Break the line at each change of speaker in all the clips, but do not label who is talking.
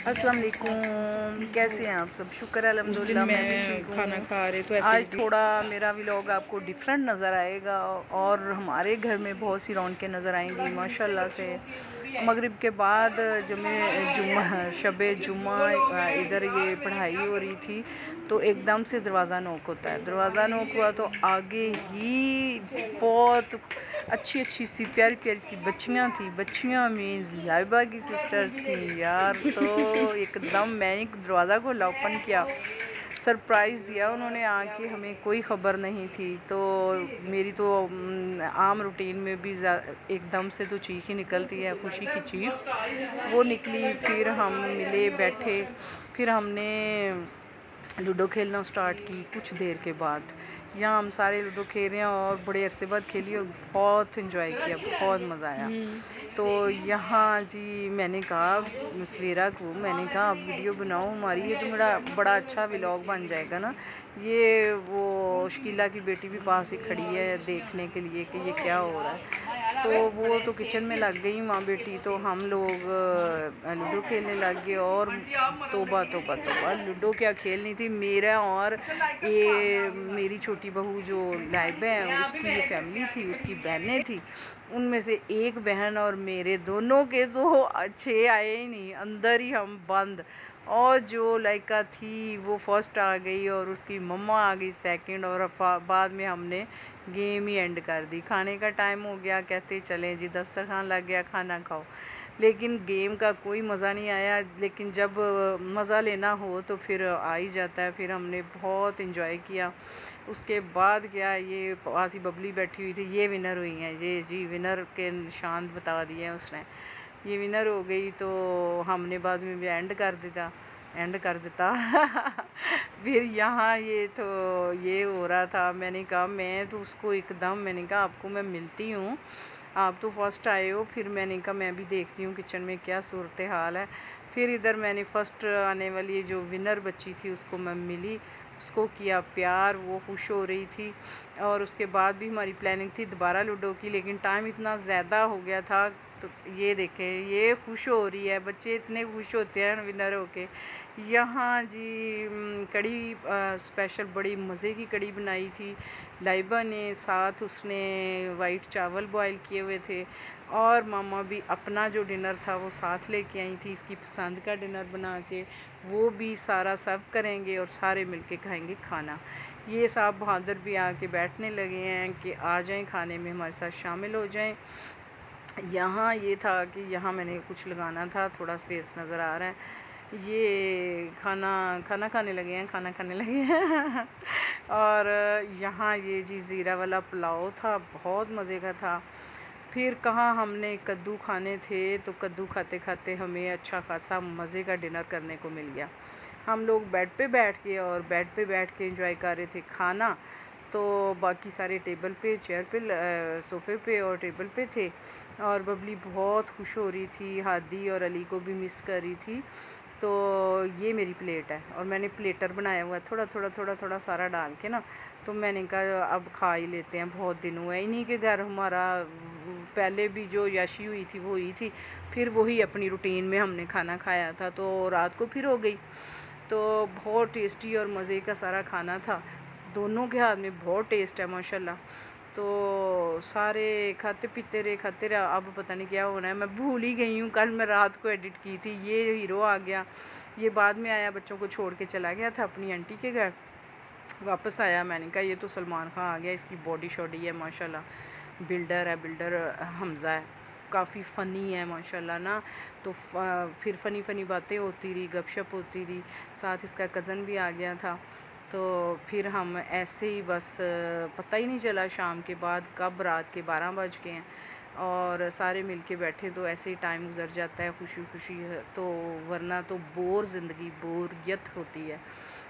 السلام علیکم، کیسے ہیں آپ سب؟ شکر ہے
اس
الحمدللہ
دن
میں بھی
میں
ٹھیک
کھانا
ہوں۔
کھا رہے تو ایسے
آج
ہی
تھوڑا میرا ولاگ آپ کو ڈیفرنٹ نظر آئے گا اور ہمارے گھر میں بہت سی رونقیں نظر آئیں گی ماشاءاللہ سے۔ مغرب کے بعد شب جمعہ ادھر یہ پڑھائی ہو رہی تھی تو ایک دم سے دروازہ نوک ہوتا ہے۔ دروازہ نوک ہوا تو آگے ہی بہت اچھی اچھی سی پیاری پیاری سی بچیاں تھیں۔ بچیاں مینز لائبہ کی سسٹرز تھیں یار، تو ایک دم میں نے دروازہ کھولا، اوپن کیا، سرپرائز دیا انہوں نے آ کے، ہمیں کوئی خبر نہیں تھی۔ تو میری تو عام روٹین میں بھی ایک دم سے تو چیخ ہی نکلتی ہے، خوشی کی چیخ وہ نکلی۔ پھر ہم ملے بیٹھے، پھر ہم نے لوڈو کھیلنا سٹارٹ کی کچھ دیر کے بعد۔ یہاں ہم سارے لوڈو کھیل رہے ہیں اور بڑے عرصے بعد کھیلی اور بہت انجوائے کیا، بہت مزہ آیا۔ تو یہاں جی میں نے کہا مسویرہ کو، میں نے کہا آپ ویڈیو بناؤ ہماری، یہ تو میرا بڑا اچھا ولاگ بن جائے گا نا۔ یہ وہ شکیلہ کی بیٹی بھی پاس ہی کھڑی ہے دیکھنے کے لیے کہ یہ کیا ہو رہا ہے۔ تو وہ تو کچن میں لگ گئی ماں بیٹی، تو ہم لوگ لوڈو کھیلنے لگ گئے۔ اور توبہ توبہ توبہ، لوڈو کیا کھیلنی تھی، میرا اور یہ میری چھوٹی بہو جو لائبہ ہے اس کی یہ فیملی تھی، اس کی بہنیں تھیں، ان میں سے ایک بہن اور میرے دونوں کے تو اچھے آئے ہی نہیں، اندر ہی ہم بند۔ اور جو لائکہ تھی وہ فرسٹ آ گئی اور اس کی مما آ گئی سیکنڈ، اور بعد میں ہم نے گیم ہی اینڈ کر دی۔ کھانے کا ٹائم ہو گیا، کہتے چلیں جی دسترخوان لگ گیا کھانا کھاؤ، لیکن گیم کا کوئی مزہ نہیں آیا۔ لیکن جب مزہ لینا ہو تو پھر آ ہی جاتا ہے۔ پھر ہم نے بہت انجوائے کیا۔ اس کے بعد کیا، یہ پاس ہی ببلی بیٹھی ہوئی تھی، یہ ونر ہوئی ہیں، یہ جی ونر کے نشان بتا دیے ہیں اس نے، یہ ونر ہو گئی۔ تو ہم نے بعد میں بھی اینڈ کر دیتا پھر یہاں یہ تو یہ ہو رہا تھا، میں نے کہا میں تو اس کو ایک دم، میں نے کہا آپ کو میں ملتی ہوں، آپ تو فرسٹ آئے ہو، پھر میں نے کہا میں بھی دیکھتی ہوں کچن میں کیا صورتحال ہے۔ پھر ادھر میں نے فرسٹ آنے والی جو ونر بچی تھی اس کو میں ملی، اس کو کیا پیار، وہ خوش ہو رہی تھی۔ اور اس کے بعد بھی ہماری پلاننگ تھی دوبارہ لوڈو کی، لیکن ٹائم اتنا زیادہ ہو گیا تھا۔ تو یہ دیکھیں یہ خوش ہو رہی ہے، بچے اتنے خوش ہوتے ہیں ونر ہو کے۔ یہاں جی کڑی اسپیشل بڑی مزے کی کڑی بنائی تھی لائبہ نے، ساتھ اس نے وائٹ چاول بوائل کیے ہوئے تھے، اور ماما بھی اپنا جو ڈنر تھا وہ ساتھ لے کے آئی تھی، اس کی پسند کا ڈنر بنا کے، وہ بھی سارا سرو کریں گے اور سارے مل کے کھائیں گے کھانا۔ یہ صاحب بہادر بھی آ کے بیٹھنے لگے ہیں کہ آ جائیں کھانے میں ہمارے ساتھ شامل ہو جائیں۔ یہاں یہ تھا کہ یہاں میں نے کچھ لگانا تھا، تھوڑا سپیس نظر آ رہا ہے۔ یہ کھانا کھانے لگے ہیں اور یہاں یہ جی زیرہ والا پلاؤ تھا، بہت مزے کا تھا۔ پھر کہاں ہم نے کدو کھانے تھے، تو کدو کھاتے کھاتے ہمیں اچھا خاصا مزے کا ڈنر کرنے کو مل گیا۔ ہم لوگ بیڈ پہ بیٹھ کے انجوائے کر رہے تھے کھانا، تو باقی سارے ٹیبل پہ، چیئر پہ، صوفے پہ اور ٹیبل پہ تھے، اور ببلی بہت خوش ہو رہی تھی، ہادی اور علی کو بھی مس کر رہی تھی۔ تو یہ میری پلیٹ ہے اور میں نے پلیٹر بنایا ہوا ہے، تھوڑا سارا ڈال کے نا، تو میں نے کہا اب کھا ہی لیتے ہیں، بہت دن ہوئے انہی کے گھر ہمارا پہلے بھی جو یاشی ہوئی تھی وہ ہوئی تھی، پھر وہی اپنی روٹین میں ہم نے کھانا کھایا تھا، تو رات کو پھر ہو گئی۔ تو بہت ٹیسٹی اور مزے کا سارا کھانا تھا، دونوں کے ہاتھ میں بہت ٹیسٹ ہے ماشاءاللہ۔ تو سارے کھاتے پیتے رہے، اب پتہ نہیں کیا ہونا ہے، میں بھول ہی گئی ہوں، کل میں رات کو ایڈٹ کی تھی۔ یہ ہیرو آ گیا، یہ بعد میں آیا، بچوں کو چھوڑ کے چلا گیا تھا اپنی آنٹی کے گھر، واپس آیا، میں نے کہا یہ تو سلمان خان آ گیا، اس کی باڈی شاڈی ہے ماشاءاللہ، بلڈر حمزہ ہے، کافی فنی ہے ماشاءاللہ نا۔ تو پھر فنی باتیں ہوتی رہی، گپ شپ ہوتی رہی، ساتھ اس کا کزن بھی آ گیا تھا۔ تو پھر ہم ایسے ہی بس پتہ ہی نہیں چلا شام کے بعد کب رات کے 12 بج گئے ہیں، اور سارے مل کے بیٹھے تو ایسے ہی ٹائم گزر جاتا ہے خوشی تو ورنہ تو بوریت ہوتی ہے،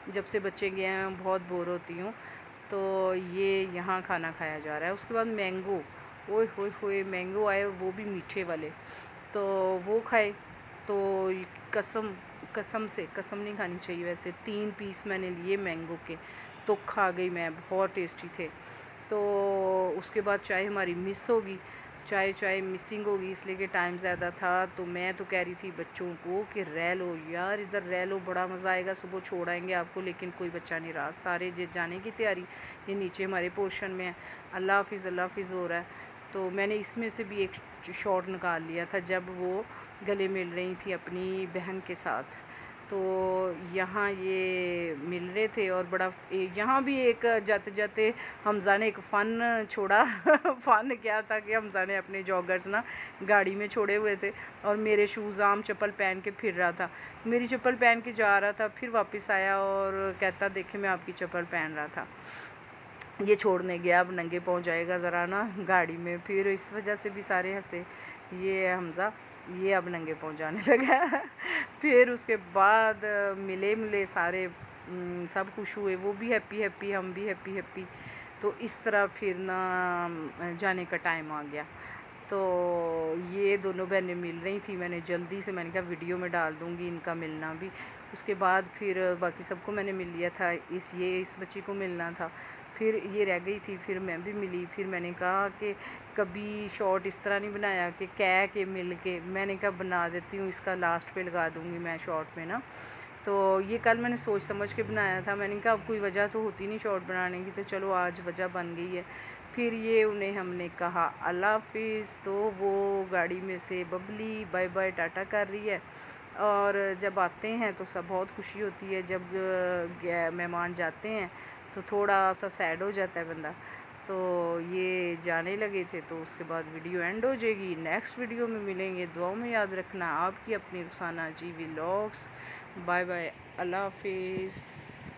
جب سے بچے گئے ہیں بہت بور ہوتی ہوں۔ تو یہ یہاں کھانا کھایا جا رہا ہے۔ اس کے بعد مینگو، اوئے ہوئے ہوئے مینگو آئے، وہ بھی میٹھے والے، تو وہ کھائے۔ تو قسم نہیں کھانی چاہیے ویسے، 3 پیس میں نے لیے مینگو کے، تو کھا گئی میں، بہت ٹیسٹی تھے۔ تو اس کے بعد چائے ہماری مس ہوگی، چائے مسنگ ہوگی اس لیے کہ ٹائم زیادہ تھا، تو میں تو کہہ رہی تھی بچوں کو کہ رہ لو یار، ادھر رہ لو، بڑا مزہ آئے گا، صبح چھوڑ آئیں گے آپ کو، لیکن کوئی بچہ نہیں رہا، سارے جانے کی تیاری، یہ نیچے ہمارے پورشن میں ہے، اللہ حافظ ہو رہا ہے۔ تو میں نے اس میں سے بھی ایک شاٹ نکال لیا تھا جب وہ گلے مل رہی تھی اپنی بہن کے ساتھ، تو یہاں یہ مل رہے تھے، اور بڑا یہاں بھی ایک جاتے جاتے حمزہ نے ایک فن چھوڑا فن کیا تھا کہ حمزہ نے اپنے جاگرز نا گاڑی میں چھوڑے ہوئے تھے، اور میرے شوز عام چپل پہن کے پھر رہا تھا، میری چپل پہن کے جا رہا تھا، پھر واپس آیا اور کہتا دیکھیں میں آپ کی چپل پہن رہا تھا، یہ چھوڑنے گیا، اب ننگے پہنچ جائے گا ذرا نا گاڑی میں، پھر اس وجہ سے بھی سارے ہنسے، یہ حمزہ یہ اب ننگے پہنچانے لگا پھر اس کے بعد ملے سارے، سب خوش ہوئے، وہ بھی ہیپی ہم بھی ہیپی، تو اس طرح پھر نا جانے کا ٹائم آ گیا۔ تو یہ دونوں بہنیں مل رہی تھیں، میں نے جلدی سے میں نے کہا ویڈیو میں ڈال دوں گی ان کا ملنا بھی، اس کے بعد پھر باقی سب کو میں نے مل لیا تھا، اس بچی کو ملنا تھا، پھر یہ رہ گئی تھی، پھر میں بھی ملی، پھر میں نے کہا کہ کبھی شارٹ اس طرح نہیں بنایا کہ کہہ کے مل کے، میں نے کہا بنا دیتی ہوں، اس کا لاسٹ پہ لگا دوں گی میں شارٹ میں نا، تو یہ کل میں نے سوچ سمجھ کے بنایا تھا، میں نے کہا اب کوئی وجہ تو ہوتی نہیں شارٹ بنانے کی، تو چلو آج وجہ بن گئی ہے۔ پھر یہ انہیں ہم نے کہا اللہ حافظ، تو وہ گاڑی میں سے ببلی بائے بائے ٹاٹا کر رہی ہے، اور جب آتے ہیں تو سب بہت خوشی ہوتی ہے، جب مہمان جاتے ہیں تو تھوڑا سا سیڈ ہو جاتا ہے بندہ، تو یہ جانے لگے تھے، تو اس کے بعد ویڈیو اینڈ ہو جائے گی، نیکسٹ ویڈیو میں ملیں گے، دعاؤں میں یاد رکھنا آپ کی اپنی رخسانہ جی ولاگس، بائے بائے، اللہ حافظ۔